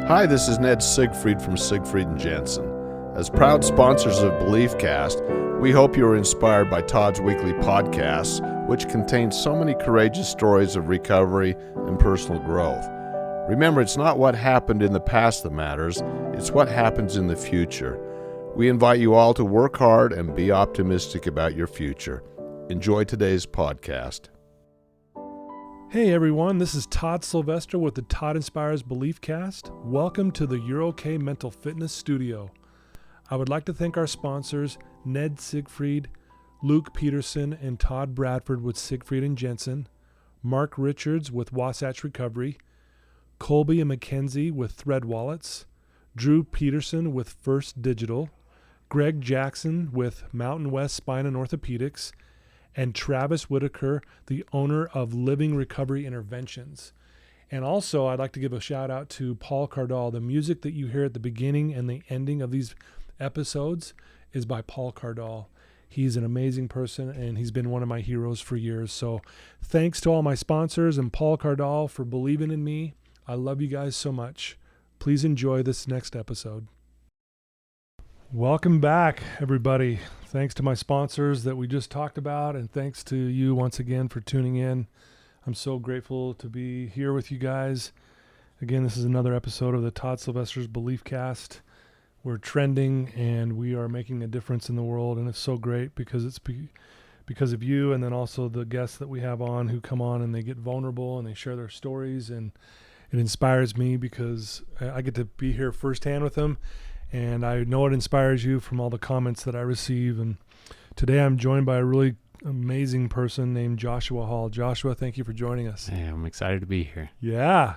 Hi, this is Ned Siegfried from Siegfried & Jensen. As proud sponsors of BeliefCast, we hope you are inspired by Todd's weekly podcasts, which contain so many courageous stories of recovery and personal growth. Remember, it's not what happened in the past that matters, it's what happens in the future. We invite you all to work hard and be optimistic about your future. Enjoy today's podcast. Hey everyone, this is Todd Sylvester with the Todd Inspires BeliefCast. Welcome to the You're OK Mental Fitness Studio. I would like to thank our sponsors, Ned Siegfried, Luke Peterson, and Todd Bradford with Siegfried & Jensen, Mark Richards with Wasatch Recovery, Colby and Mackenzie with Thread Wallets, Drew Peterson with First Digital, Greg Jackson with Mountain West Spine and Orthopedics, and Travis Whitaker, the owner of Living Recovery Interventions. And also, I'd like to give a shout out to Paul Cardall. The music that you hear at the beginning and the ending of these episodes is by Paul Cardall. He's an amazing person, and he's been one of my heroes for years. So thanks to all my sponsors and Paul Cardall for believing in me. I love you guys so much. Please enjoy this next episode. Welcome back, everybody. Thanks to my sponsors that we just talked about, and thanks to you once again for tuning in. I'm so grateful to be here with you guys. Again, this is another episode of the Todd Sylvester's BeliefCast. We're trending, and we are making a difference in the world, and it's so great because it's because of you, and then also the guests that we have on who come on and they get vulnerable and they share their stories, and it inspires me because I get to be here firsthand with them. And I know it inspires you from all the comments that I receive. And today I'm joined by a really amazing person named Joshua Hall. Joshua, thank you for joining us. Hey, I'm excited to be here. Yeah.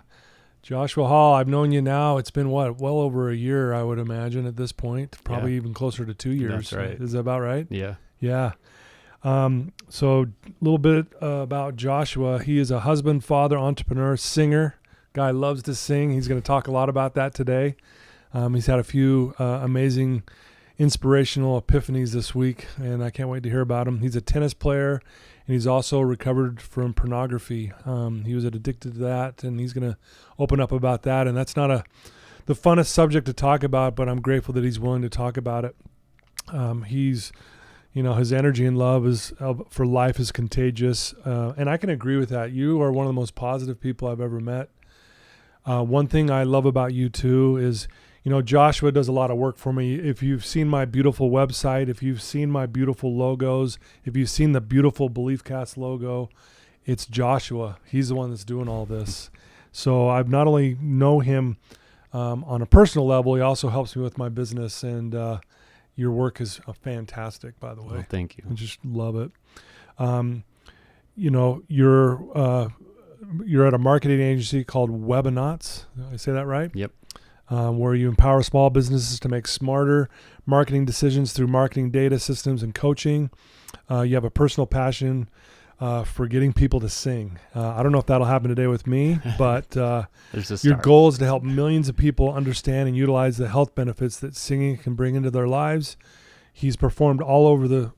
Joshua Hall, I've known you now. It's been well over a year, I would imagine at this point. Probably even closer to 2 years. That's right. Is that about right? Yeah. Yeah. So a little bit about Joshua. He is a husband, father, entrepreneur, singer. Guy loves to sing. He's going to talk a lot about that today. He's had a few amazing inspirational epiphanies this week, and I can't wait to hear about him. He's a tennis player, and he's also recovered from pornography. He was addicted to that, and he's going to open up about that. And that's not the funnest subject to talk about, but I'm grateful that he's willing to talk about it. His energy and love for life is contagious, and I can agree with that. You are one of the most positive people I've ever met. One thing I love about you too is, Joshua does a lot of work for me. If you've seen my beautiful website, if you've seen my beautiful logos, if you've seen the beautiful BeliefCast logo, it's Joshua. He's the one that's doing all this. So I've not only know him on a personal level, he also helps me with my business. And your work is fantastic, by the way. Well, thank you. I just love it. You're at a marketing agency called Webinauts. Did I say that right? Yep. Where you empower small businesses to make smarter marketing decisions through marketing data systems and coaching. You have a personal passion for getting people to sing. I don't know if that'll happen today with me, but your goal is to help millions of people understand and utilize the health benefits that singing can bring into their lives. He's performed all over the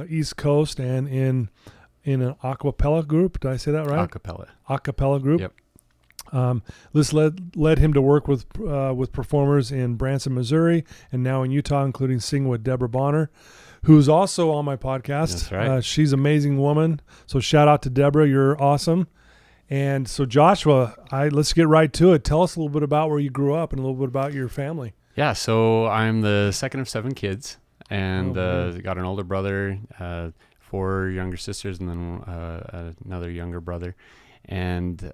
East Coast and in an Acappella group. Did I say that right? Acappella group. Yep. This led him to work with performers in Branson, Missouri, and now in Utah, including singing with Debra, who's also on my podcast. That's right. She's an amazing woman. So shout out to Debra. You're awesome. And so Joshua, let's get right to it. Tell us a little bit about where you grew up and a little bit about your family. Yeah. So I'm the second of 7 kids, and got an older brother, 4 younger sisters, and then another younger brother. And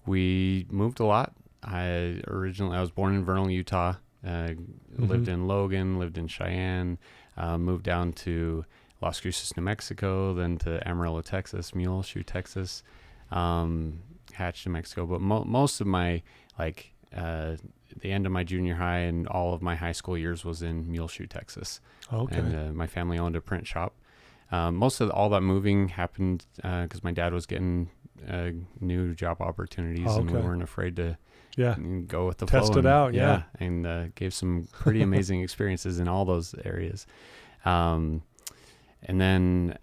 we moved a lot. I was born in Vernal, Utah. Lived in Logan, lived in Cheyenne, moved down to Las Cruces, New Mexico, then to Amarillo, Texas, Muleshoe, Texas, Hatch, New Mexico. But most of my, the end of my junior high and all of my high school years was in Muleshoe, Texas. Okay. And my family owned a print shop. Most of all that moving happened because my dad was getting new job opportunities, and we weren't afraid to go with the flow. Test it out, and gave some pretty amazing experiences in all those areas. And then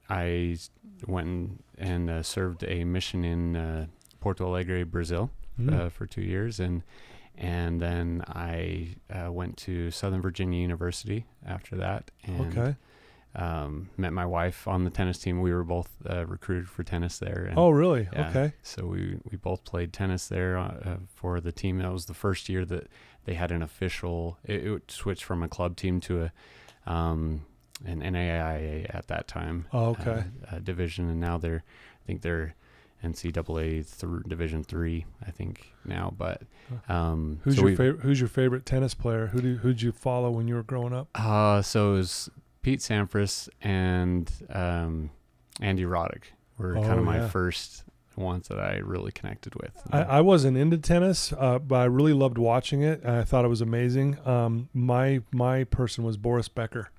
I went and served a mission in Porto Alegre, Brazil, for 2 years, and then I went to Southern Virginia University after that, and met my wife on the tennis team. We were both recruited for tennis there. And, oh, really? yeah, Okay. So we both played tennis there for the team. That was the first year that they had an official. It switched from a club team to an NAIA at that time. Oh, okay. Division, and now they're NCAA Division III, I think now. But who's your favorite tennis player? Who'd you follow when you were growing up? So it was Pete Sampras and Andy Roddick were kind of my first ones that I really connected with. I wasn't into tennis, but I really loved watching it. I thought it was amazing. My person was Boris Becker.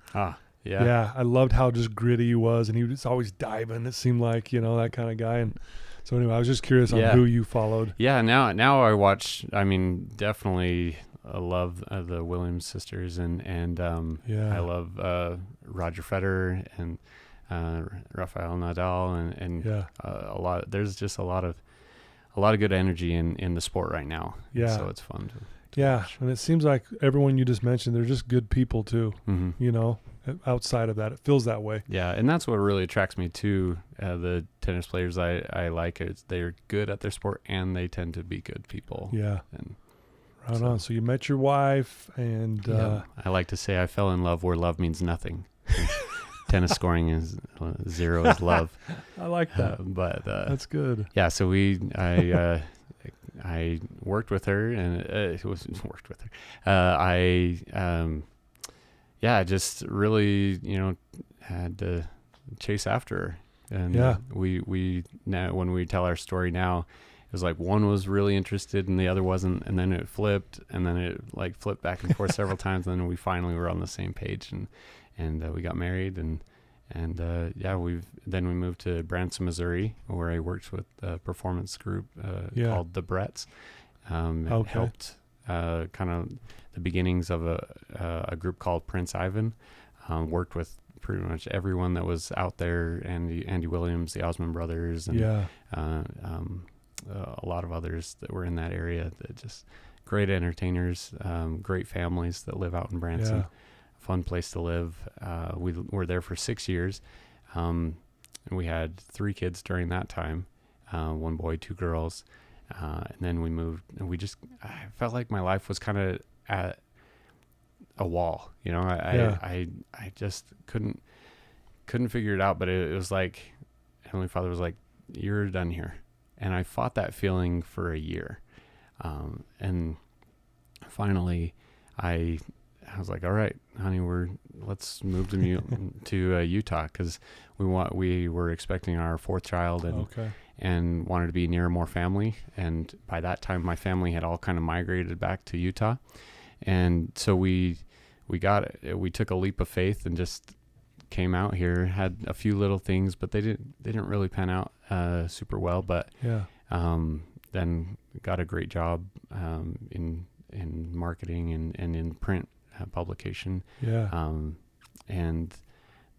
Yeah, I loved how just gritty he was, and he was always diving. It seemed like, that kind of guy. And so anyway, I was just curious on who you followed. Yeah, now I watch. I mean, definitely I love the Williams sisters, and I love Roger Federer and Rafael Nadal, and a lot. There's just a lot of good energy in the sport right now. Yeah, so it's fun to watch. And it seems like everyone you just mentioned, they're just good people too. Mm-hmm. Outside of that, it feels that way. Yeah, and that's what really attracts me to the tennis players I like. Is they're good at their sport, and they tend to be good people. Yeah. And right on. So you met your wife, and I like to say I fell in love where love means nothing. Tennis scoring is 0 is love. I like that. But that's good. Yeah. So I worked with her, and it was worked with her. I just really, had to chase after her. And we now, when we tell our story now, it was like one was really interested and the other wasn't, and then it flipped, and then it flipped back and forth several times, and then we finally were on the same page, and we got married, and we moved to Branson, Missouri, where I worked with a performance group called the Bretts. It helped kind of the beginnings of a group called Prince Ivan. Worked with pretty much everyone that was out there, Andy Williams, the Osmond brothers, and a lot of others that were in that area. That just great entertainers, great families that live out in Branson. Yeah. Fun place to live. We were there for 6 years, and we had 3 kids during that time, 1 boy, 2 girls. And then we moved, and I felt like my life was kind of at a wall, I just couldn't figure it out, but it was like Heavenly Father was like, you're done here. And I fought that feeling for a year. And finally I was like, all right, honey, let's move to Utah, because we were expecting our 4th child, and wanted to be near more family. And by that time, my family had all kind of migrated back to Utah. And so we took a leap of faith and just came out here, had a few little things, but they didn't really pan out super well. But then got a great job in marketing and in print publication. And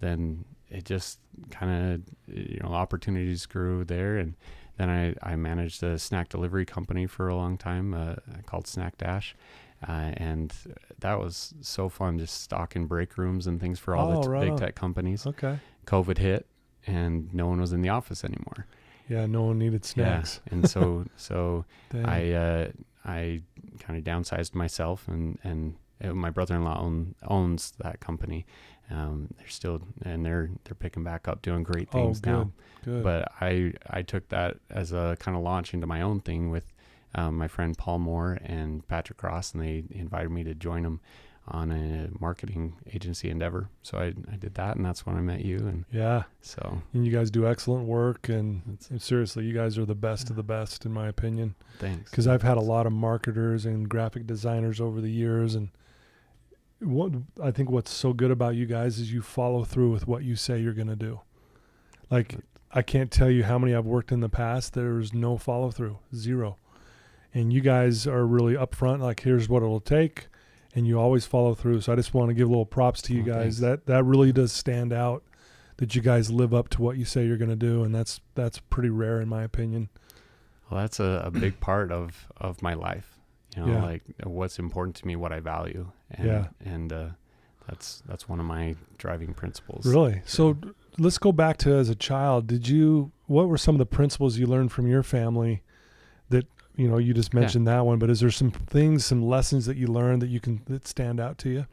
then it just kind of, opportunities grew there. And then I managed a snack delivery company for a long time called Snack Dash. And that was so fun, just stocking break rooms and things for all the big tech companies. Okay. COVID hit, and no one was in the office anymore. Yeah, no one needed snacks. Yeah. And so I kind of downsized myself, and my brother-in-law owns that company. They're picking back up, doing great things now. Good. But I took that as a kind of launch into my own thing with my friend Paul Moore and Patrick Ross, and they invited me to join them on a marketing agency endeavor. So I did that, and that's when I met you. And you guys do excellent work, and seriously, you guys are the best of the best, in my opinion. Thanks. Because I've had a lot of marketers and graphic designers over the years, and I think what's so good about you guys is you follow through with what you say you're going to do. Like, I can't tell you how many I've worked in the past. There's no follow through, 0. And you guys are really upfront, like, here's what it'll take, and you always follow through. So I just want to give a little props to you guys. Thanks. That really does stand out, that you guys live up to what you say you're going to do, and that's pretty rare, in my opinion. Well, that's a big part of my life, Yeah. like what's important to me, what I value. And that's one of my driving principles. Really? So let's go back to as a child. What were some of the principles you learned from your family that, you just mentioned that one, but is there some things, some lessons that you learned that stand out to you?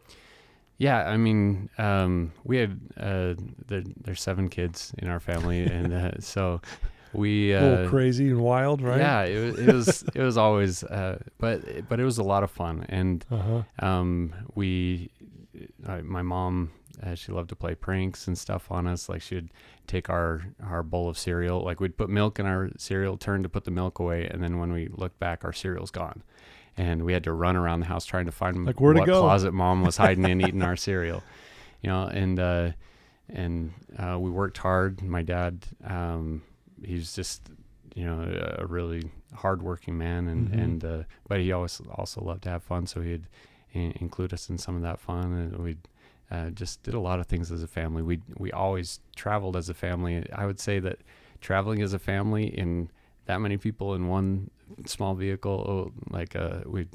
Yeah. I mean, we had, there's 7 kids in our family. And, so we, a little crazy and wild, right? Yeah, it was always, but it was a lot of fun. And, my mom, she loved to play pranks and stuff on us. Like, she would take our bowl of cereal, like we'd put milk in our cereal, turn to put the milk away, and then when we looked back, our cereal's gone, and we had to run around the house trying to find like where to go. Closet mom was hiding in eating our cereal, and we worked hard. My dad, he's just a really hardworking man, and but he always also loved to have fun, so he'd include us in some of that fun, and we'd just did a lot of things as a family. We always traveled as a family. I would say that traveling as a family in that many people in one small vehicle, like we'd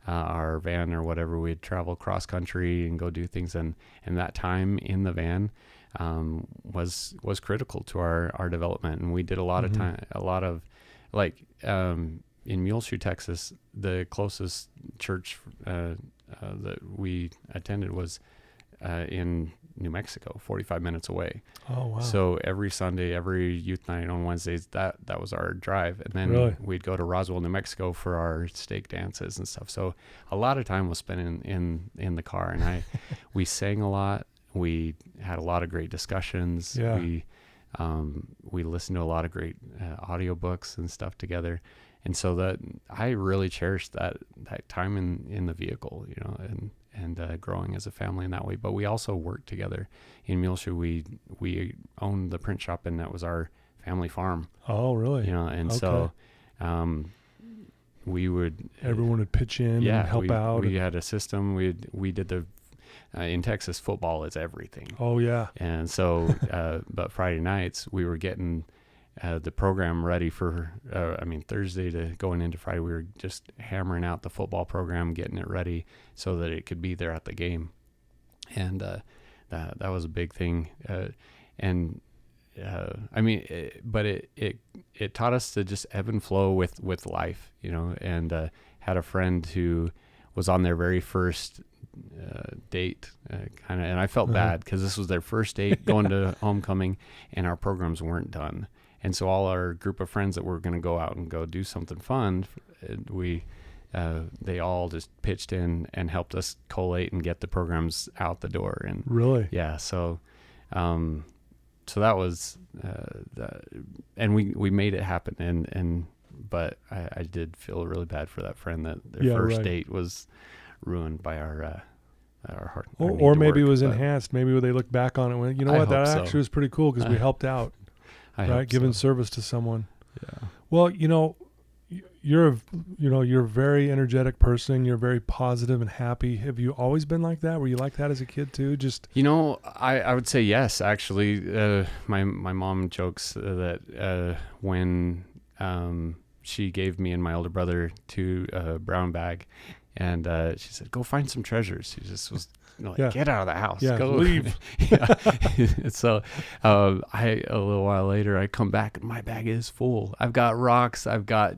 our van or whatever, we'd travel cross country and go do things, and that time in the van was critical to our development. And we did a lot of time, like in Muleshoe, Texas, the closest church that we attended was in New Mexico, 45 minutes away. Oh, wow. So every Sunday, every youth night on Wednesdays, that was our drive. And then we'd go to Roswell, New Mexico for our stake dances and stuff. So a lot of time was spent in the car, and we sang a lot. We had a lot of great discussions. Yeah. We listened to a lot of great audiobooks and stuff together. And so that I really cherished that time in the vehicle, and growing as a family in that way. But we also worked together in Muleshoe. We owned the print shop, and that was our family farm. Oh, really? And so we would everyone would pitch in and help out. We had a system. We did the in Texas, football is everything. Oh yeah. And so, but Friday nights we were getting the program ready for, Thursday to going into Friday, we were just hammering out the football program, getting it ready so that it could be there at the game. And that was a big thing. But it taught us to just ebb and flow with life, and had a friend who was on their very first date, and I felt bad because this was their first date going to homecoming, and our programs weren't done. And so all our group of friends that were going to go out and go do something fun, they all just pitched in and helped us collate and get the programs out the door. And really, yeah. So that was, and we made it happen. But I did feel really bad for that friend that their first date was ruined by our heart. Or maybe it was enhanced. Maybe they look back on it and went, that actually was pretty cool because we helped out. Giving service to someone. Yeah. Well, you're a very energetic person. You're very positive and happy. Have you always been like that? Were you like that as a kid too? Just I would say yes. Actually, my mom jokes that when she gave me and my older brother a brown bag, and she said, "Go find some treasures." She just was. Get out of the house. Yeah, go leave. So, a little while later, I come back and my bag is full. I've got rocks. I've got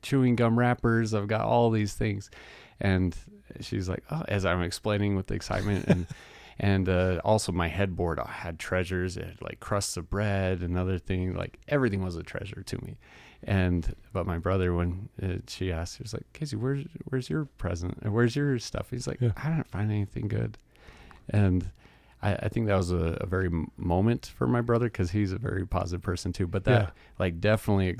chewing gum wrappers. I've got all these things. And she's like, oh, as I'm explaining with the excitement, and also my headboard, I had treasures. It had like crusts of bread and other things. Like everything was a treasure to me. But my brother, when she asked, he was like, Casey, where's your present? Where's your stuff? He's like, I didn't find anything good. And I think that was a very moment for my brother, because he's a very positive person too. But that definitely,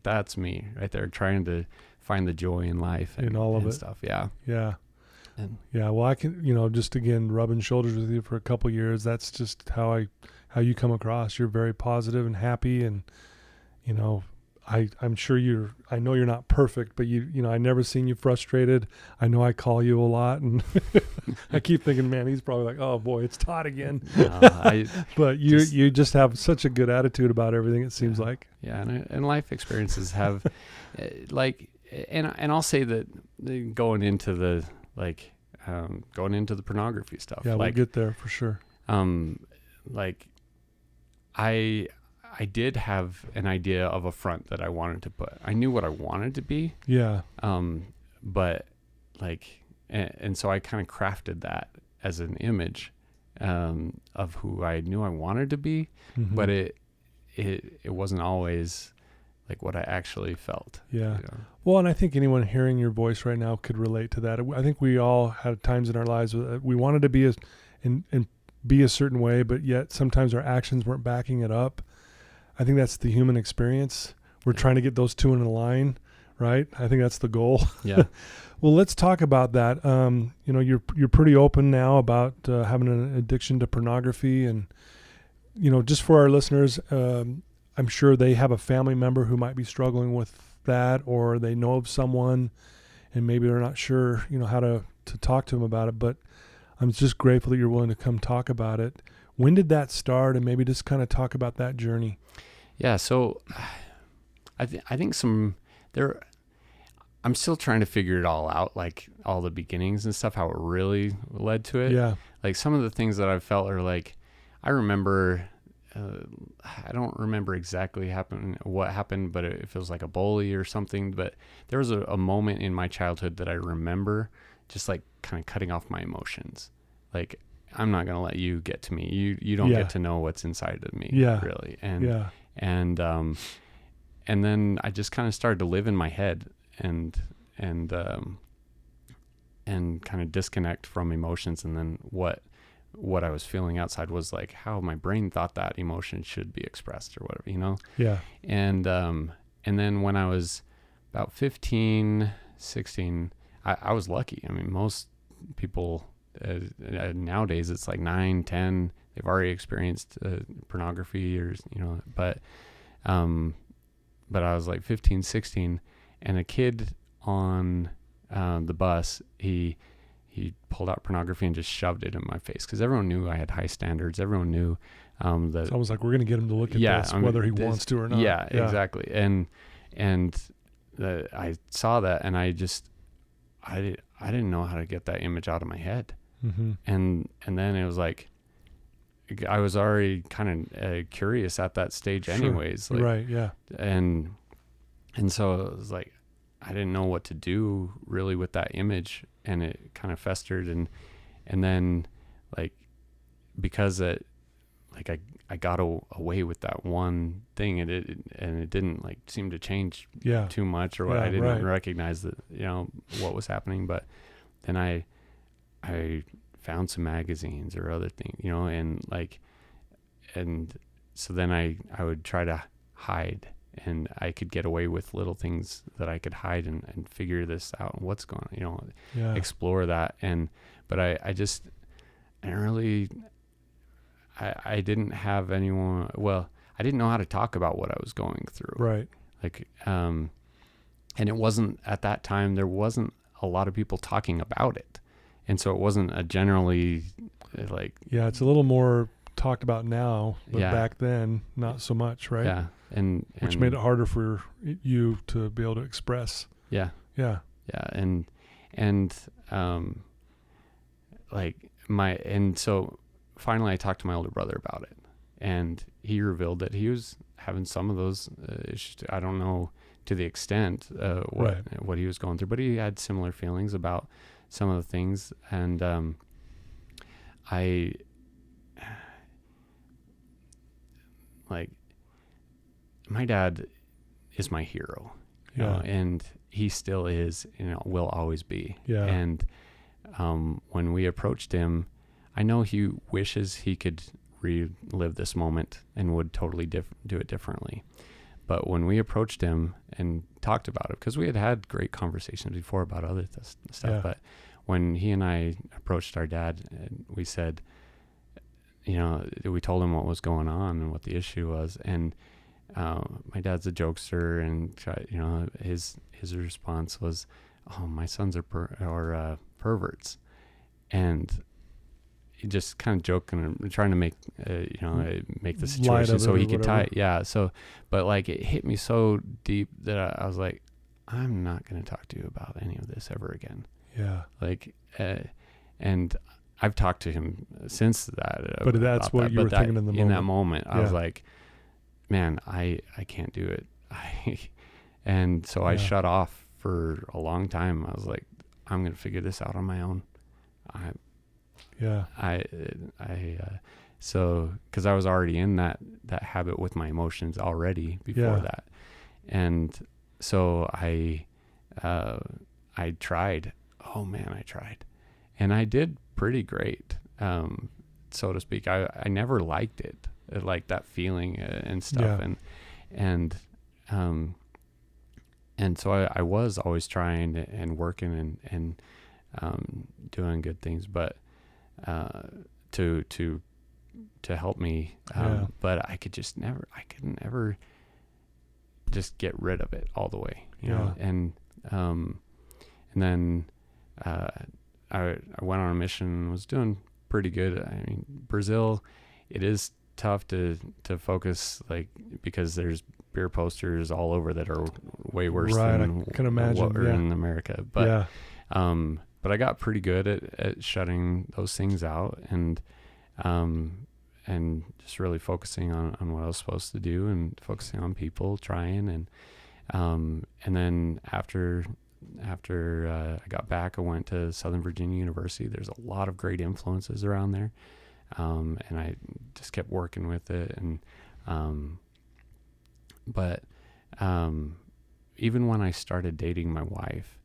that's me right there, trying to find the joy in life and all of and it. Stuff. Yeah. Yeah. Well, I can, just again, rubbing shoulders with you for a couple years. That's just how you come across. You're very positive and happy, and I'm sure I know you're not perfect, but you know, I never seen you frustrated. I know I call you a lot, and I keep thinking, man, he's probably like, oh boy, it's Todd again. But you just have such a good attitude about everything. It seems like. Yeah. And life experiences have like, and I'll say that going into the pornography stuff. Yeah, we'll get there for sure. Like I did have an idea of a front that I wanted to put. I knew what I wanted to be. Yeah. But like, and so I kind of crafted that as an image, of who I knew I wanted to be, Mm-hmm. but it wasn't always like what I actually felt. Yeah. You know? Well, and I think anyone hearing your voice right now could relate to that. I think we all had times in our lives we wanted to be be a certain way, but yet sometimes our actions weren't backing it up. I think that's the human experience. We're trying to get those two in a line, right? I think that's the goal. Yeah. Well, let's talk about that. You know, you're pretty open now about having an addiction to pornography, and you know, just for our listeners, I'm sure they have a family member who might be struggling with that, or they know of someone, and maybe they're not sure, you know, how to talk to them about it. But I'm just grateful that you're willing to come talk about it. When did that start, and maybe just kind of talk about that journey? Yeah. So I think I'm still trying to figure it all out, like all the beginnings and stuff, how it really led to it. Yeah. Like some of the things that I felt are like, I remember, I don't remember exactly what happened, but it feels like a bully or something. But there was a moment in my childhood that I remember just like kind of cutting off my emotions. Like, I'm not going to let you get to me. You don't get to know what's inside of me, really. And then I just kind of started to live in my head and kind of disconnect from emotions. And then what I was feeling outside was like how my brain thought that emotion should be expressed or whatever, you know? Yeah. And then when I was about 15, 16, I was lucky. I mean, most people nowadays it's like 9, 10, they've already experienced pornography or, you know, but I was like 15, 16, and a kid on the bus, he pulled out pornography and just shoved it in my face because everyone knew I had high standards. Everyone knew that It's almost like we're going to get him to look at this, whether he wants to or not. Yeah, exactly. And I saw that, and I didn't know how to get that image out of my head. Mm-hmm. And then it was like, I was already kind of curious at that stage anyways. Like, right. Yeah. And so it was like, I didn't know what to do really with that image, and it kind of festered. And then like, because I got away with that one thing, and it didn't like seem to change too much, or what. I didn't recognize that, you know, what was happening. But then I found some magazines or other things, you know, and so then I would try to hide, and I could get away with little things that I could hide and figure this out and what's going on, you know, explore that. But I didn't have anyone, well, I didn't know how to talk about what I was going through. Right. Like, and it wasn't, at that time, there wasn't a lot of people talking about it. And so it wasn't a generally like... Yeah, it's a little more talked about now, but back then, not so much, right? Yeah. Which made it harder for you to be able to express. Yeah. Yeah. Yeah. So finally I talked to my older brother about it, and he revealed that he was having some of those issues. I don't know to the extent what he was going through, but he had similar feelings about some of the things. And my dad is my hero, you know, and he still is, you know, will always be. Yeah. And when we approached him, I know he wishes he could relive this moment and would totally do it differently. But when we approached him and talked about it, because we had great conversations before about other stuff, but when he and I approached our dad, and we said, you know, we told him what was going on and what the issue was, and my dad's a jokester, and his response was, "Oh, my sons are perverts," and he just kind of joking and trying to make make the situation so he could tie it. Yeah. So, but like it hit me so deep that I was like, I'm not going to talk to you about any of this ever again. Yeah. Like, and I've talked to him since that. But that's what you were thinking in the moment. In that moment, I was like, man, I can't do it. And so I shut off for a long time. I was like, I'm going to figure this out on my own. So, cause I was already in that habit with my emotions already before that. And so I tried, I tried, and I did pretty great. So to speak, I never liked it, like that feeling and stuff. And so I was always trying and working and doing good things, but to help me, but I couldn't never just get rid of it all the way, you know. And then I went on a mission, was doing pretty good. I mean, Brazil, it is tough to focus, like, because there's beer posters all over that are way worse than I can imagine what are in America. But but I got pretty good at shutting those things out and just really focusing on what I was supposed to do and focusing on people, trying. And then after I got back, I went to Southern Virginia University. There's a lot of great influences around there. And I just kept working with it. And, but even when I started dating my wife,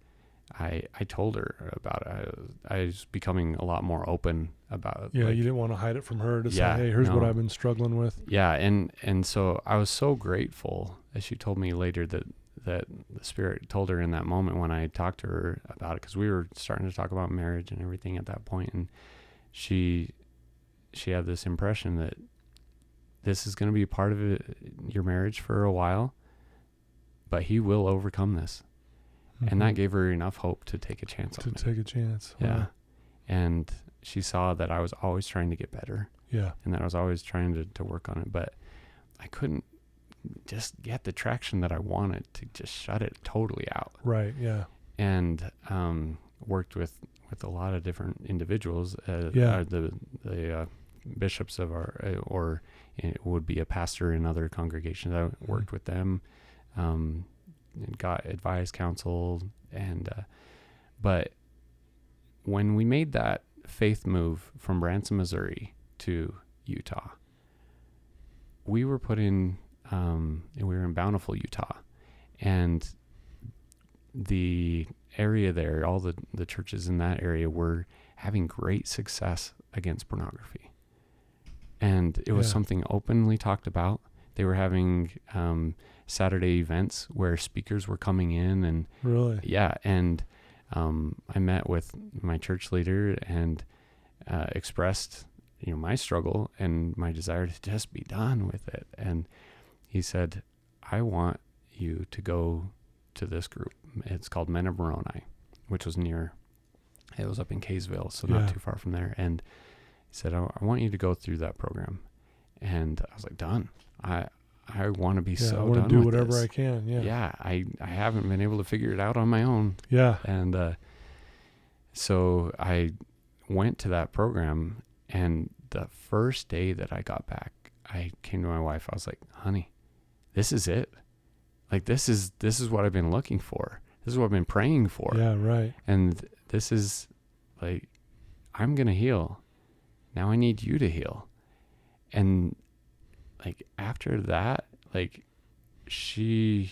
I told her about it. I was becoming a lot more open about it. Yeah, you didn't want to hide it from her to say, hey, here's what I've been struggling with. Yeah, and so I was so grateful, as she told me later, that the Spirit told her in that moment when I talked to her about it, because we were starting to talk about marriage and everything at that point, and she had this impression that this is going to be part of your marriage for a while, but he will overcome this. And that gave her enough hope to take a chance on it. To take a chance. Yeah. Wow. And she saw that I was always trying to get better. Yeah. And that I was always trying to work on it. But I couldn't just get the traction that I wanted to just shut it totally out. Right, yeah. And worked with a lot of different individuals. The bishops of our, or it would be a pastor in other congregations. I worked with them. And got advice, counsel, and but when we made that faith move from Branson, Missouri to Utah, we were put in, we were in Bountiful, Utah, and the area there, all the churches in that area were having great success against pornography, and it was something openly talked about. They were having Saturday events where speakers were coming in, and and I met with my church leader and expressed my struggle and my desire to just be done with it. And he said, I want you to go to this group. It's called Men of Moroni, which was it was up in Kaysville, so not too far from there. And he said, I want you to go through that program. And I was like, done. I want to be so done. I want to do whatever I can. I haven't been able to figure it out on my own. And so I went to that program, and the first day that I got back, I came to my wife. I was like, honey, this is it. Like, this is what I've been looking for. This is what I've been praying for. Yeah, right. And this is, like, I'm going to heal. Now I need you to heal. And like after that, like she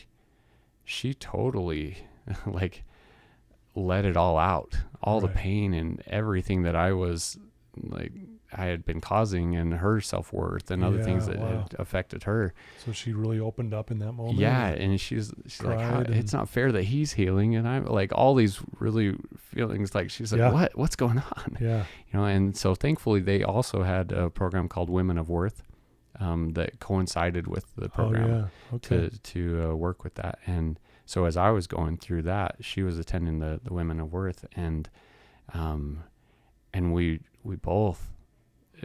totally like let it all out, all the pain and everything that I had been causing, and her self-worth and other things that had affected her. So she really opened up in that moment. Yeah. And she's like, it's not fair that he's healing. And I'm like, all these really feelings, like, she's like, what's going on? Yeah. And so thankfully they also had a program called Women of Worth, that coincided with the program to work with that. And so as I was going through that, she was attending the Women of Worth, and we both,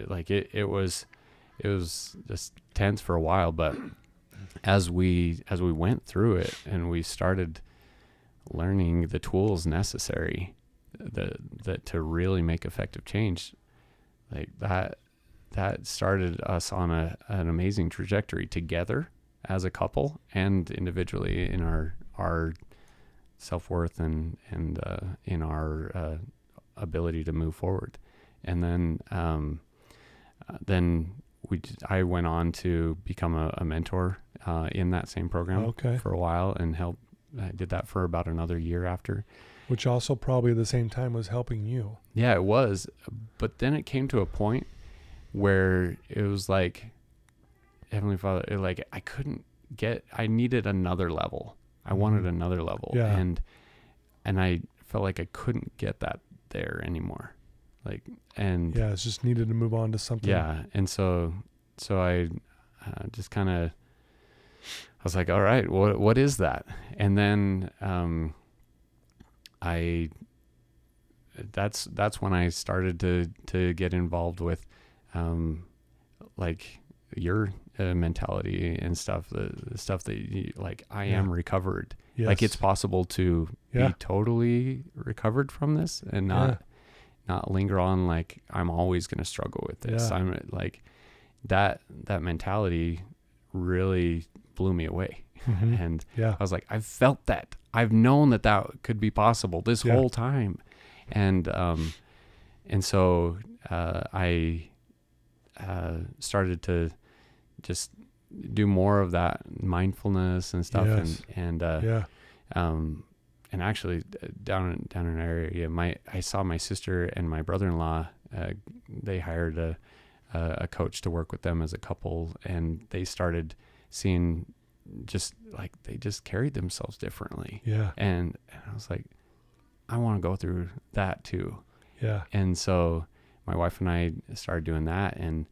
like, it was just tense for a while, but as we went through it and we started learning the tools necessary that to really make effective change, like that started us on an amazing trajectory together as a couple and individually in our self-worth and in our ability to move forward. And then I went on to become a mentor in that same program for a while, and I did that for about another year after. Which also probably at the same time was helping you. Yeah, it was. But then it came to a point where it was like, Heavenly Father, I needed another level. I wanted another level. Yeah. And I felt like I couldn't get that there anymore. It's just needed to move on to something. Yeah. And so I just kind of, I was like, all right, what is that? And then, that's when I started to get involved with, like your mentality and stuff, the stuff that you, like, I am recovered. Yes. Like, it's possible to be totally recovered from this and not linger on like I'm always going to struggle with this. Yeah. I'm like that mentality really blew me away. Mm-hmm. And I was like, I've felt that. I've known that could be possible this whole time. And so I started to just do more of that mindfulness and stuff. Yes. And actually down in our area, I saw my sister and my brother-in-law, they hired a coach to work with them as a couple, and they started seeing just like they just carried themselves differently. Yeah. And I was like, I want to go through that too. Yeah. And so my wife and I started doing that, and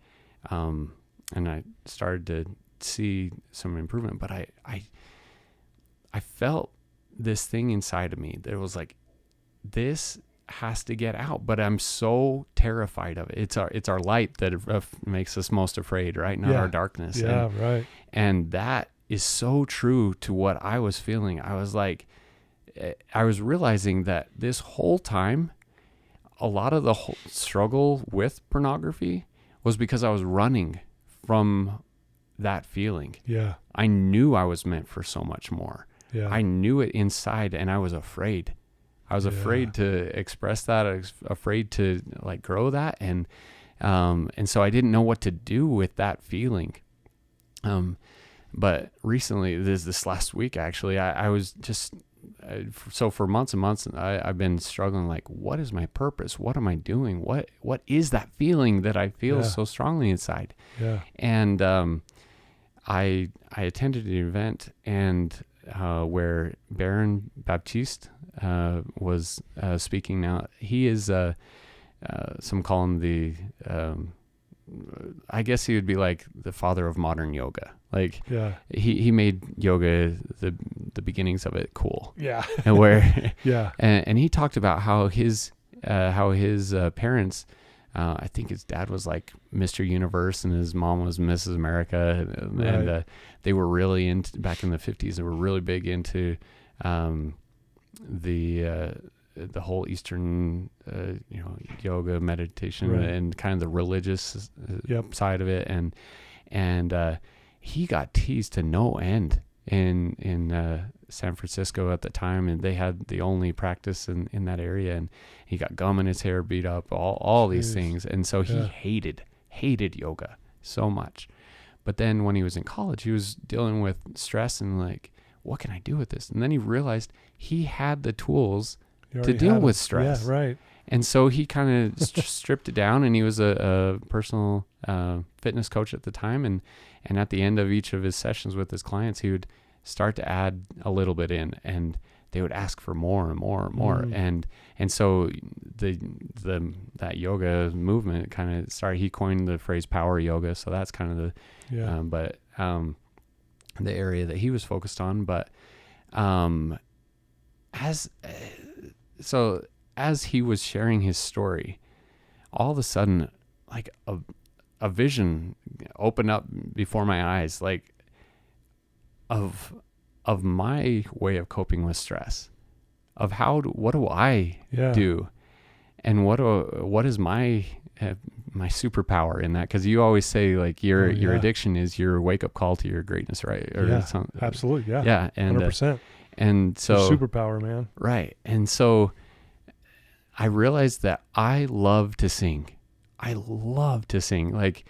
I started to see some improvement, but I felt this thing inside of me that was like, this has to get out, but I'm so terrified of it. It's our light that makes us most afraid, right? Not our darkness. Yeah, right. And that is so true to what I was feeling. I was like, I was realizing that this whole time, a lot of the whole struggle with pornography was because I was running from that feeling. Yeah. I knew I was meant for so much more. Yeah. I knew it inside, and I was afraid. I was afraid to express that. I was afraid to like grow that. And so I didn't know what to do with that feeling. But recently, this last week, actually, I was just, so for months and months, I've been struggling, like, what is my purpose? What am I doing? What is that feeling that I feel so strongly inside? Yeah. And I attended an event, and where Baron Baptiste was speaking. Now, he is, some call him the, I guess he would be like the father of modern yoga. Like, he made yoga, the beginnings of it, cool. Yeah. And where, and he talked about how his parents, I think his dad was like Mr. Universe and his mom was Mrs. America. And they were really into, back in the 50s, they were really big into the whole Eastern, yoga, meditation, and kind of the religious side of it. And he got teased to no end in San Francisco at the time, and they had the only practice in that area, and he got gum in his hair, beat up, all these things. And so he hated yoga so much. But then when he was in college, he was dealing with stress and like, what can I do with this? And then he realized he had the tools to deal with stress. Yeah, right. And so he kind of stripped it down, and he was a personal fitness coach at the time. And at the end of each of his sessions with his clients, he would start to add a little bit in. And they would ask for more and more and more. And so that yoga movement kind of started. He coined the phrase power yoga. So that's kind of the area that he was focused on. But as he was sharing his story, all of a sudden, like a vision opened up before my eyes, like of my way of coping with stress, of what do I do, and what is my superpower in that? Because you always say like your addiction is your wake up call to your greatness, right? Or absolutely, yeah, and 100%. And so your superpower, man, right? And so I realized that I love to sing. Like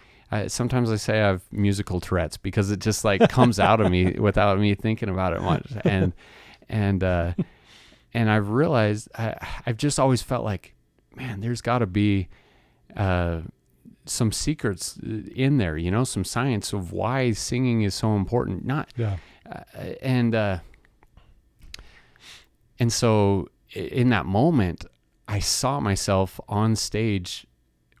sometimes I say I have musical Tourette's because it just like comes out of me without me thinking about it much. And I've realized I've just always felt like, man, there's got to be some secrets in there, some science of why singing is so important. And so in that moment, I saw myself on stage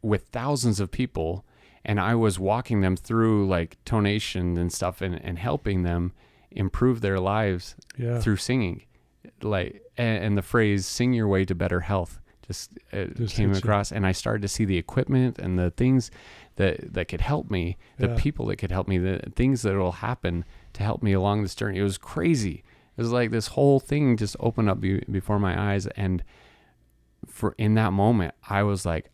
with thousands of people, and I was walking them through like tonation and stuff and helping them improve their lives through singing. Like, and the phrase "sing your way to better health" just came across, and I started to see the equipment and the things that could help me, the people that could help me, the things that will happen to help me along this journey. It was crazy. It was like this whole thing just opened up before my eyes. And in that moment, I was like,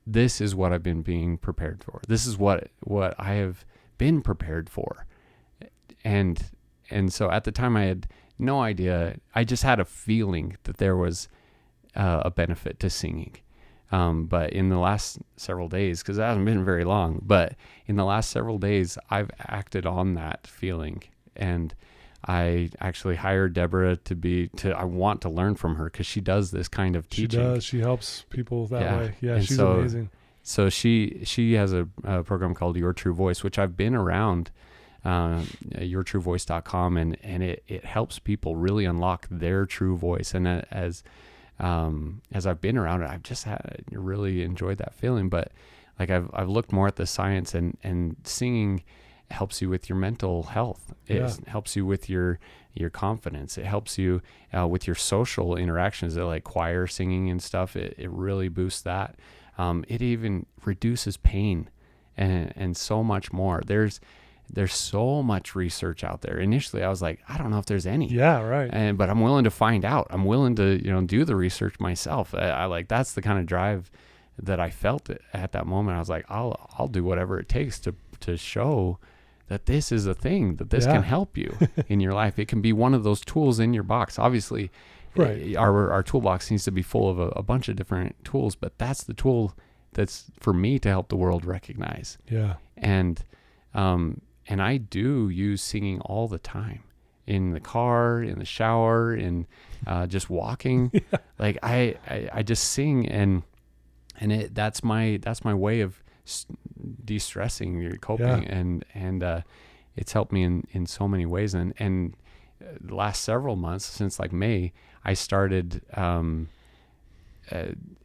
this is what I've been being prepared for. This is what I have been prepared for. And so at the time I had no idea. I just had a feeling that there was a benefit to singing. But in the last several days, because it hasn't been very long, but in the last several days, I've acted on that feeling. And I actually hired Debra I want to learn from her because she does this kind of teaching. She does. She helps people that way. Yeah, and she's amazing. So she has a program called Your True Voice, which I've been around, yourtruevoice.com, and it helps people really unlock their true voice. And as I've been around it, I've just really enjoyed that feeling. But like I've looked more at the science, and singing helps you with your mental health. It helps you with your confidence. It helps you with your social interactions, like choir singing and stuff. It really boosts that. It even reduces pain and so much more. There's so much research out there. Initially, I was like, I don't know if there's any. Yeah, right. But I'm willing to find out. I'm willing to do the research myself. I like, that's the kind of drive that I felt at that moment. I was like, I'll do whatever it takes to show that this is a thing, that this can help you in your life. It can be one of those tools in your box. Obviously, right. Our toolbox needs to be full of a bunch of different tools, but that's the tool that's for me to help the world recognize. Yeah. And I do use singing all the time, in the car, in the shower, in just walking. Like I just sing, and that's my way of de-stressing, your coping, and it's helped me in so many ways. And the last several months, since like May, I started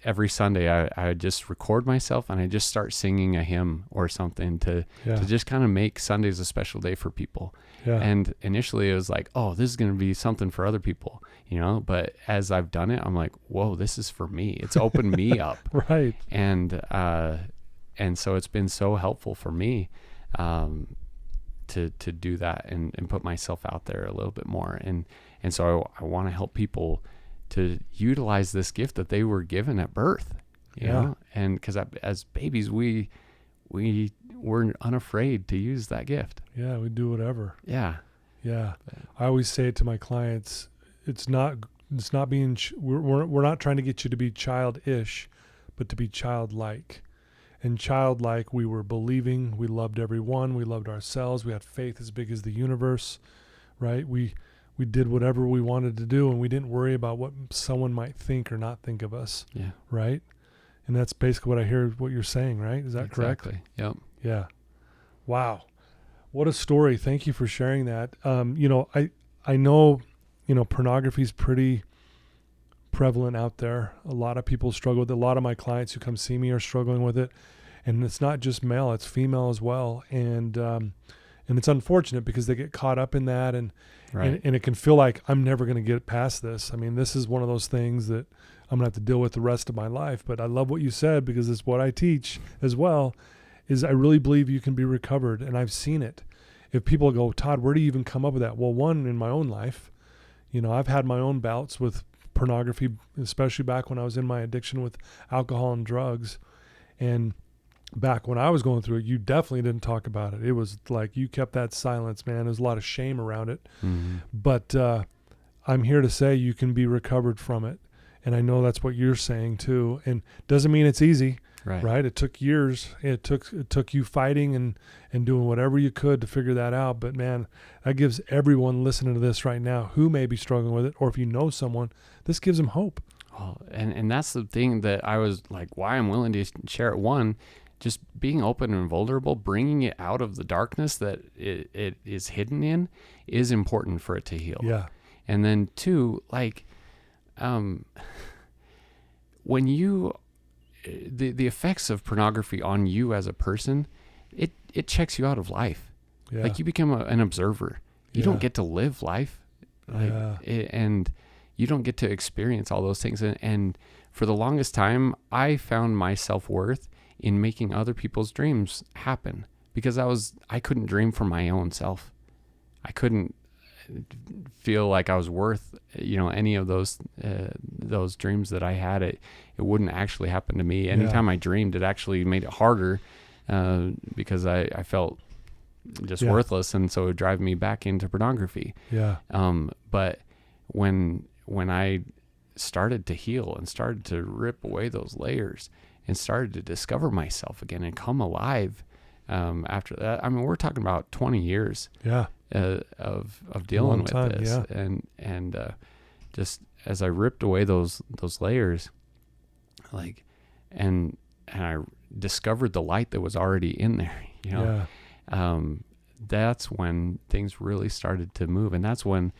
every Sunday I would just record myself, and I just start singing a hymn or something to just kind of make Sundays a special day for people. And initially it was like, oh, this is going to be something for other people, but as I've done it, I'm like, whoa, this is for me. It's opened me up. Right. And so it's been so helpful for me to do that and put myself out there a little bit more. And so I want to help people to utilize this gift that they were given at birth, you know? And because as babies, we were unafraid to use that gift. Yeah, we do whatever. Yeah. Yeah. I always say it to my clients, it's not being, we're not trying to get you to be childish, but to be childlike. And childlike, we were believing, we loved everyone, we loved ourselves, we had faith as big as the universe, right? We did whatever we wanted to do, and we didn't worry about what someone might think or not think of us. Yeah. Right? And that's basically what I hear what you're saying, right? Is that correct? Exactly. Yep. Yeah. Wow. What a story. Thank you for sharing that. I know pornography is pretty prevalent out there. A lot of people struggle with it. A lot of my clients who come see me are struggling with it. And it's not just male, it's female as well. And it's unfortunate because they get caught up in that, and it can feel like I'm never going to get past this. I mean, this is one of those things that I'm going to have to deal with the rest of my life. But I love what you said, because it's what I teach as well, is I really believe you can be recovered. And I've seen it. If people go, Todd, where do you even come up with that? Well, one, in my own life, I've had my own bouts with pornography, especially back when I was in my addiction with alcohol and drugs. And back when I was going through it, you definitely didn't talk about it. It was like you kept that silence, man. There's a lot of shame around it. Mm-hmm. But I'm here to say you can be recovered from it. And I know that's what you're saying too. And doesn't mean it's easy, right? It took years. It took you fighting and doing whatever you could to figure that out. But man, that gives everyone listening to this right now who may be struggling with it, or if you know someone, this gives them hope. Oh, and that's the thing that I was like, why I'm willing to share it. One, just being open and vulnerable, bringing it out of the darkness that it is hidden in, is important for it to heal. Yeah. And then two, like, when you, the effects of pornography on you as a person, it checks you out of life. Yeah. Like, you become an observer. You don't get to live life. And you don't get to experience all those things. And for the longest time, I found my self-worth in making other people's dreams happen, because I couldn't dream for my own self. I couldn't feel like I was worth, any of those dreams that I had. It wouldn't actually happen to me. Anytime I dreamed, it actually made it harder, because I felt just worthless. And so it would drive me back into pornography. Yeah. But when I started to heal and started to rip away those layers and started to discover myself again and come alive, after that, I mean, we're talking about 20 years of dealing with this. Yeah. And just as I ripped away those layers, like, and I discovered the light that was already in there, that's when things really started to move. And that's when,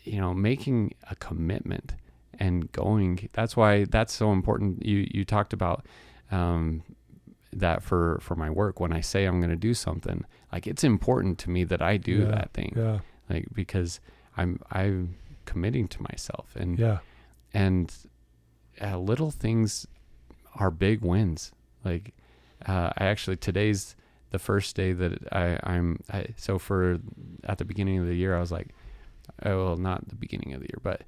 making a commitment and going, that's why that's so important. You talked about that for my work. When I say I'm going to do something, like, it's important to me that I do that thing, like, because I'm committing to myself, and little things are big wins. Like, today's the first day that so for at the beginning of the year, I was like, well, not the beginning of the year, but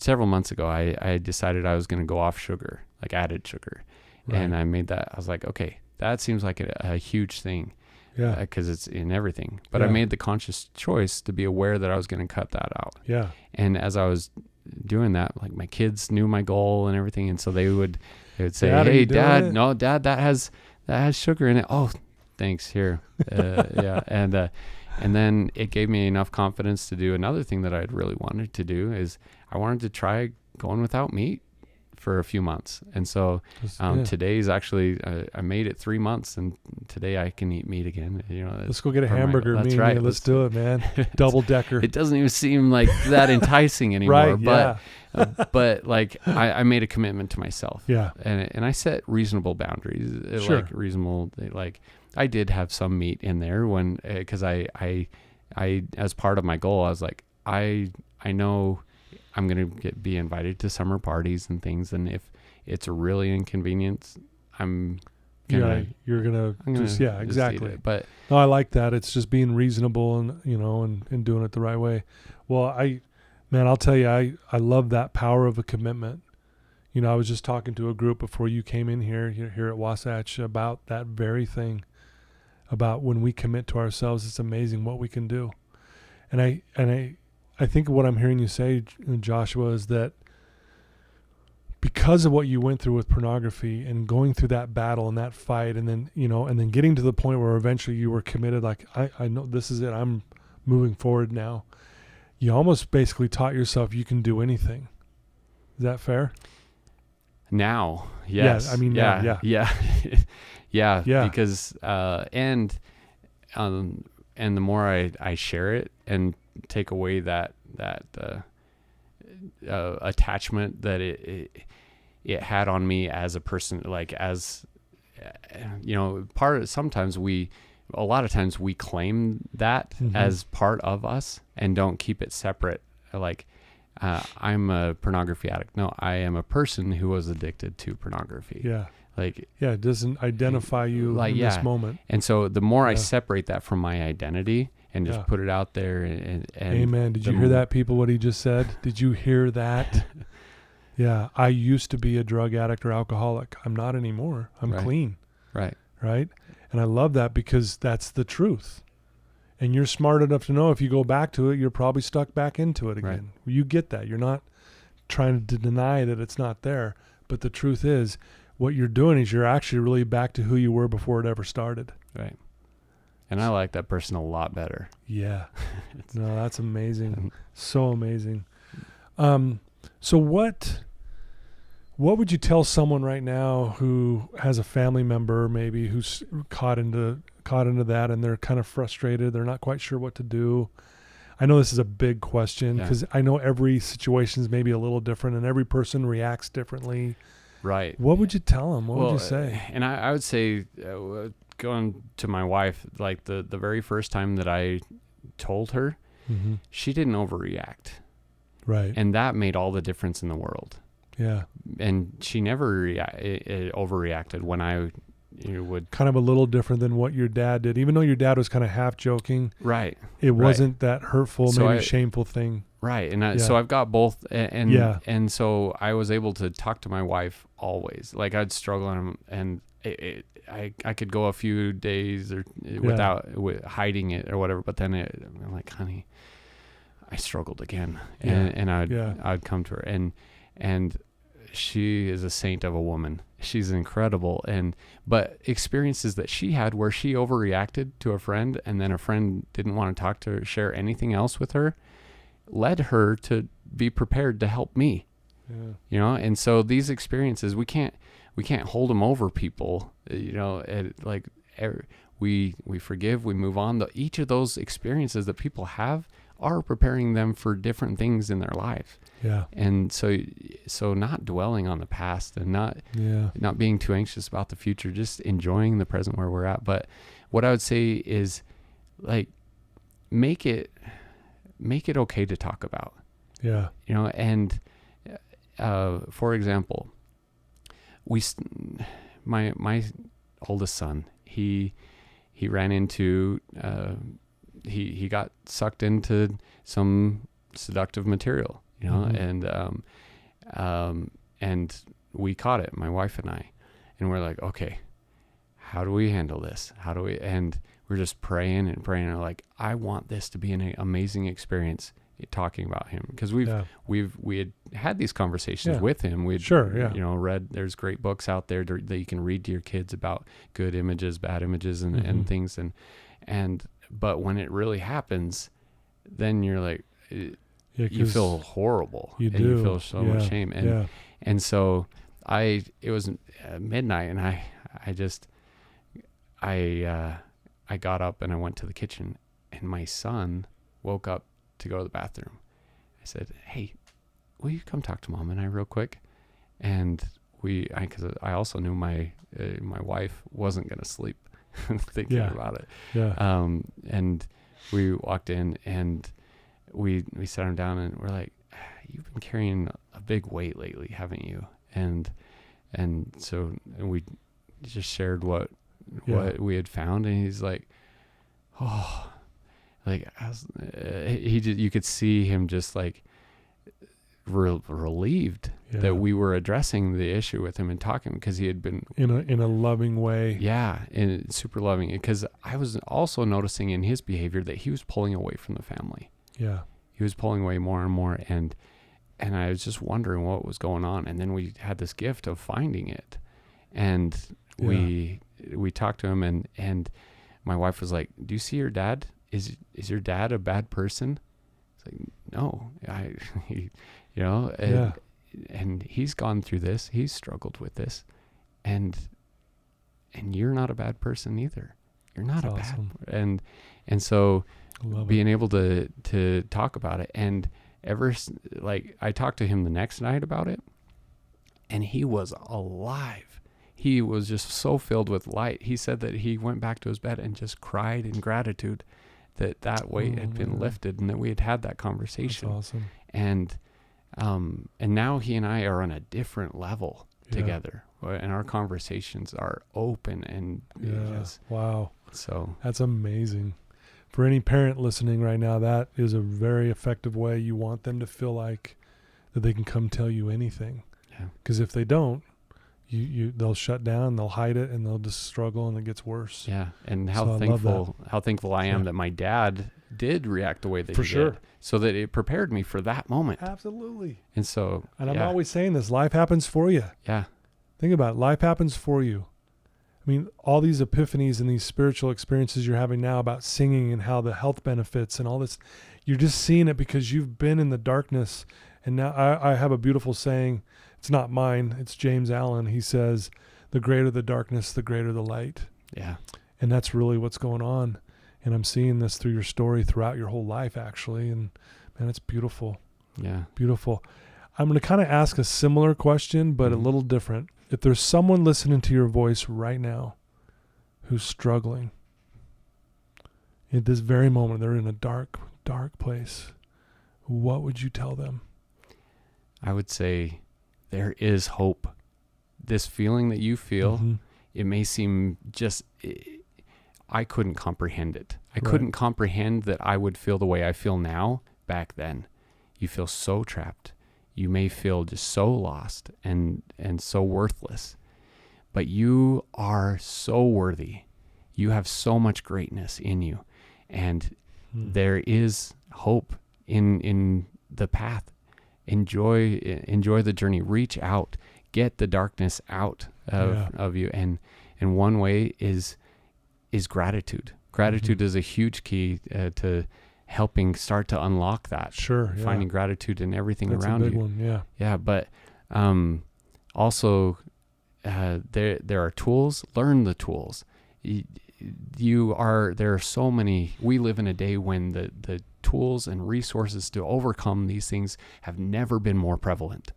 several months ago, I decided I was going to go off sugar, like added sugar. Right. And I made that. I was like, okay, that seems like a huge thing. Yeah. Because it's in everything. But I made the conscious choice to be aware that I was going to cut that out. Yeah. And as I was doing that, like, my kids knew my goal and everything. And so they would say, hey, Dad, no, Dad, that has sugar in it. Oh, thanks. Here. And then it gave me enough confidence to do another thing that I'd really wanted to do, is I wanted to try going without meat for a few months. And so today's actually, I made it 3 months, and today I can eat meat again. Let's go get a hamburger. That's right. Let's do it, man. Double decker. It doesn't even seem like that enticing anymore. Right, but like, I made a commitment to myself. Yeah. And I set reasonable boundaries. Sure. Like, reasonable, like, I did have some meat in there when, because I as part of my goal, I was like, I know I'm going to be invited to summer parties and things. And if it's a really inconvenience, exactly. But no, I like that. It's just being reasonable and, and doing it the right way. Well, I'll tell you, I love that power of a commitment. I was just talking to a group before you came in here at Wasatch about that very thing, about when we commit to ourselves, it's amazing what we can do. And I think what I'm hearing you say, Joshua, is that because of what you went through with pornography and going through that battle and that fight, and then, and then getting to the point where eventually you were committed, like, I know this is it. I'm moving forward now. You almost basically taught yourself you can do anything. Is that fair? Now, yes. Yeah, I mean, yeah. Because, and the more I share it, and take away that attachment that it had on me as a person, like as sometimes a lot of times we claim that as part of us and don't keep it separate. Like, I'm a pornography addict. No, I am a person who was addicted to pornography. Yeah. Like, yeah, it doesn't identify you in this moment. And so the more I separate that from my identity and just put it out there and Amen. Did you hear that, people, what he just said? Did you hear that? Yeah. I used to be a drug addict or alcoholic. I'm not anymore. I'm clean. Right. Right. And I love that because that's the truth. And you're smart enough to know if you go back to it, you're probably stuck back into it again. Right. You get that. You're not trying to deny that it's not there. But the truth is, what you're doing is you're actually really back to who you were before it ever started. Right. And I like that person a lot better. Yeah. No, that's amazing. So amazing. So what would you tell someone right now who has a family member maybe who's caught into that and they're kind of frustrated, they're not quite sure what to do? I know this is a big question because I know every situation is maybe a little different and every person reacts differently. Right. What would you tell them? What would you say? And I would say, going to my wife, like the very first time that I told her, she didn't overreact. Right. And that made all the difference in the world. Yeah. And she never overreacted when I would. Kind of a little different than what your dad did. Even though your dad was kind of half joking. Right. It wasn't that hurtful, maybe shameful thing. Right. And so I've got both. And so I was able to talk to my wife always. Like, I'd struggle and I could go a few days without hiding it or whatever. But then I'm like, honey, I struggled again. And I'd come to her and she is a saint of a woman. She's incredible. But experiences that she had where she overreacted to a friend and then a friend didn't want to talk to her, share anything else with her, led her to be prepared to help me. Yeah. And so these experiences, we can't hold them over people, we forgive, we move on. Each of those experiences that people have are preparing them for different things in their life. Yeah. And so not dwelling on the past and not being too anxious about the future, just enjoying the present where we're at. But what I would say is, like, make it okay to talk about. Yeah. And for example, my oldest son, he ran into he got sucked into some seductive material, and we caught it, my wife and I, and we're like, okay, how do we handle this? And we're just praying and like, I want this to be an amazing experience talking about him, because we had these conversations with him. We'd read, there's great books out there that you can read to your kids about good images, bad images, and things, but when it really happens, then you're like, you feel horrible. You feel so much shame. And so it was midnight, and I got up and I went to the kitchen, and my son woke up to go to the bathroom. I said, hey, will you come talk to Mom and I real quick? And because I also knew my wife wasn't going to sleep thinking about it. Yeah. And we walked in and we sat him down and we're like, you've been carrying a big weight lately, haven't you? And so we just shared what we had found, and he's like, oh, like you could see him just like relieved that we were addressing the issue with him and talking, because he had been in a loving way. Yeah, and super loving. Because I was also noticing in his behavior that he was pulling away from the family. Yeah, he was pulling away more and more, and I was just wondering what was going on. And then we had this gift of finding it, and we talked to him, and my wife was like, do you see your dad? Is your dad a bad person? It's like, no, and he's gone through this, he's struggled with this, and you're not a bad person either. You're not That's awesome. And so Love being able to talk about it, and like I talked to him the next night about it, and he was alive. He was just so filled with light. He said that he went back to his bed and just cried in gratitude that weight had been lifted and that we had that conversation. That's awesome. And now he and I are on a different level together, and our conversations are open and wow. So that's amazing. For any parent listening right now, that is a very effective way. You want them to feel like that they can come tell you anything. Yeah. Because if they don't, they'll shut down, they'll hide it, and they'll just struggle, and it gets worse. Yeah, and how thankful I am that my dad did react the way that he did, so that it prepared me for that moment. Absolutely. And so, I'm always saying this: life happens for you. Yeah. Think about it. Life happens for you. I mean, all these epiphanies and these spiritual experiences you're having now about singing and how the health benefits and all this, you're just seeing it because you've been in the darkness. And now I have a beautiful saying. It's not mine. It's James Allen. He says, the greater the darkness, the greater the light. Yeah. And that's really what's going on. And I'm seeing this through your story throughout your whole life, actually. And man, it's beautiful. Yeah. Beautiful. I'm going to kind of ask a similar question, but a little different. If there's someone listening to your voice right now who's struggling at this very moment, they're in a dark, dark place, what would you tell them? I would say there is hope. This feeling that you feel, it may seem I couldn't comprehend it. I couldn't comprehend that I would feel the way I feel now back then. You feel so trapped. You may feel just so lost and so worthless, but you are so worthy. You have so much greatness in you, and there is hope in the path. Enjoy the journey. Reach out. Get the darkness out of you. And one way is gratitude. Gratitude is a huge key to helping start to unlock that. Sure. Yeah. Finding gratitude in everything That's around a big you. one. Yeah. Yeah. But also there are tools. Learn the tools. There are so many. We live in a day when the tools and resources to overcome these things have never been more prevalent.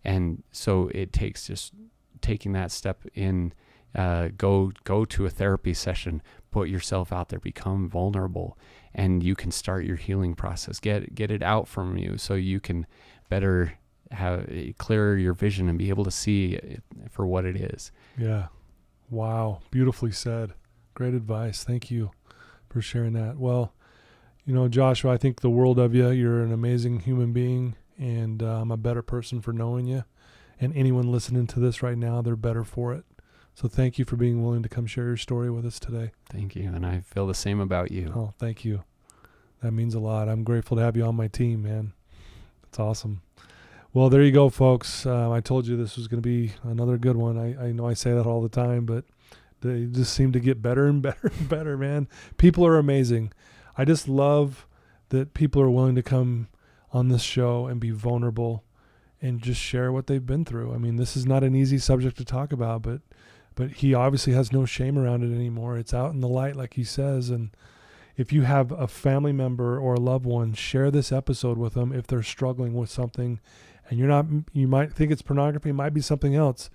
And so it takes just taking that step in, go to a therapy session, put yourself out there, become vulnerable, and you can start your healing process. Get it out from you so you can better clear your vision and be able to see it for what it is. Yeah. Wow. Beautifully said. Great advice. Thank you for sharing that. Well, Joshua, I think the world of you. You're an amazing human being, and I'm a better person for knowing you. And anyone listening to this right now, they're better for it. So thank you for being willing to come share your story with us today. Thank you. And I feel the same about you. Oh, thank you. That means a lot. I'm grateful to have you on my team, man. That's awesome. Well, there you go, folks. I told you this was going to be another good one. I know I say that all the time, but they just seem to get better and better and better, man. People are amazing. I just love that people are willing to come on this show and be vulnerable and just share what they've been through. I mean, this is not an easy subject to talk about, but he obviously has no shame around it anymore. It's out in the light, like he says. And if you have a family member or a loved one, share this episode with them if they're struggling with something. And you might think it's pornography, it might be something else,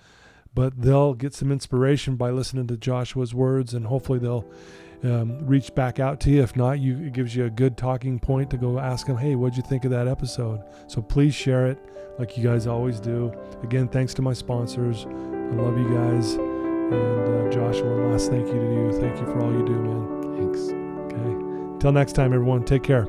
but they'll get some inspiration by listening to Joshua's words, and hopefully they'll reach back out to you. If not, it gives you a good talking point to go ask them, hey, what'd you think of that episode? So please share it like you guys always do. Again, thanks to my sponsors. I love you guys. And Joshua, one last thank you to you. Thank you for all you do, man. Thanks. Okay. Till next time, everyone. Take care.